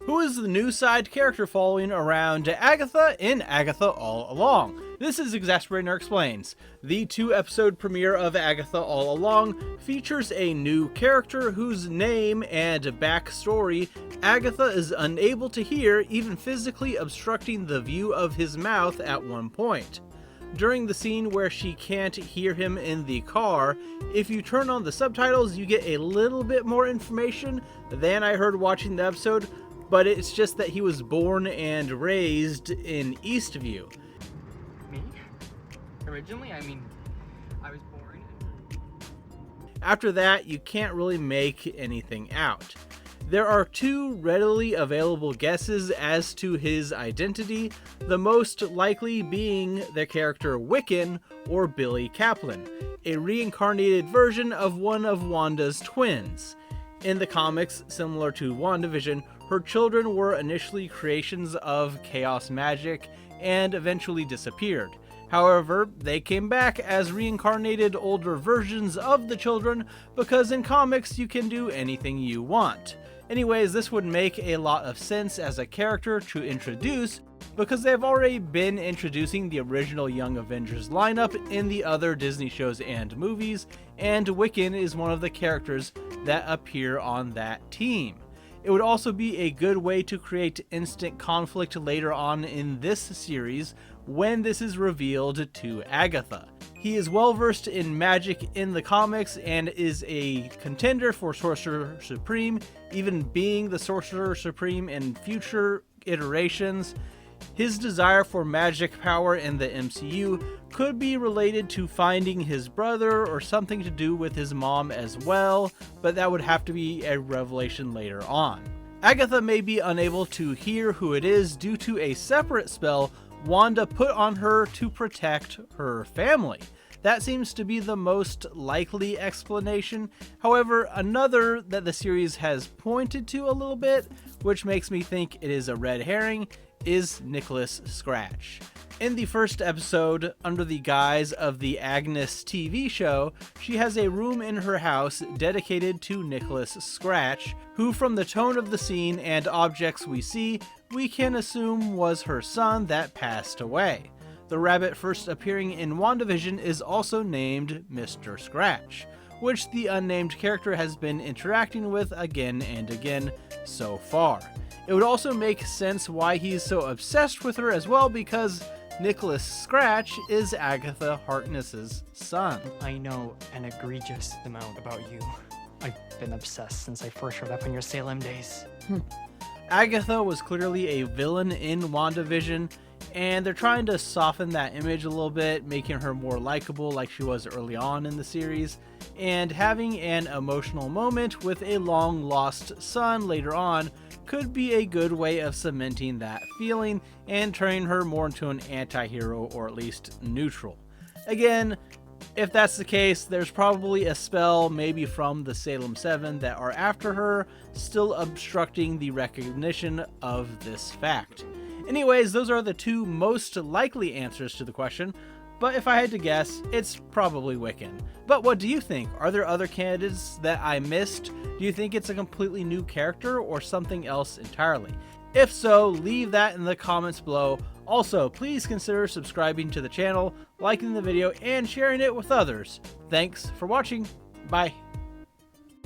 who is the new side character following around Agatha in Agatha All Along. This is Exasperator Explains. The 2-episode premiere of Agatha All Along features a new character whose name and backstory Agatha is unable to hear, even physically obstructing the view of his mouth at one point. During the scene where she can't hear him in the car, if you turn on the subtitles, you get a little bit more information than I heard watching the episode, but it's just that he was born and raised in Eastview. Me? Originally, I was born. After that, you can't really make anything out. There are 2 readily available guesses as to his identity, the most likely being the character Wiccan or Billy Kaplan, a reincarnated version of one of Wanda's twins. In the comics, similar to Wandavision, her children were initially creations of chaos magic and eventually disappeared. However, they came back as reincarnated older versions of the children because in comics you can do anything you want. Anyways, this would make a lot of sense as a character to introduce because they've already been introducing the original Young Avengers lineup in the other Disney shows and movies, and Wiccan is one of the characters that appear on that team. It would also be a good way to create instant conflict later on in this series when this is revealed to Agatha. He is well versed in magic in the comics and is a contender for Sorcerer Supreme, even being the Sorcerer Supreme in future iterations. His desire for magic power in the MCU could be related to finding his brother or something to do with his mom as well, but that would have to be a revelation later on. Agatha may be unable to hear who it is due to a separate spell Wanda put on her to protect her family. That seems to be the most likely explanation. However, another that the series has pointed to a little bit, which makes me think it is a red herring, is Nicholaus Scratch. In the first episode, under the guise of the Agnes TV show, she has a room in her house dedicated to Nicholaus Scratch, who from the tone of the scene and objects we see, we can assume was her son that passed away. The rabbit first appearing in Wandavision is also named Mr. Scratch, which the unnamed character has been interacting with again and again so far. It would also make sense why he's so obsessed with her as well, because Nicholaus Scratch is Agatha Harkness's son. I know an egregious amount about you. I've been obsessed since I first showed up in your Salem days. Agatha was clearly a villain in WandaVision, and they're trying to soften that image a little bit, making her more likable like she was early on in the series, and having an emotional moment with a long-lost son later on could be a good way of cementing that feeling and turning her more into an anti-hero, or at least neutral. Again, if that's the case, there's probably a spell, maybe from the Salem 7, that are after her, still obstructing the recognition of this fact. Anyways, those are the 2 most likely answers to the question, but if I had to guess, it's probably Wiccan. But what do you think? Are there other candidates that I missed? Do you think it's a completely new character or something else entirely? If so, leave that in the comments below. Also, please consider subscribing to the channel, liking the video, and sharing it with others. Thanks for watching. Bye.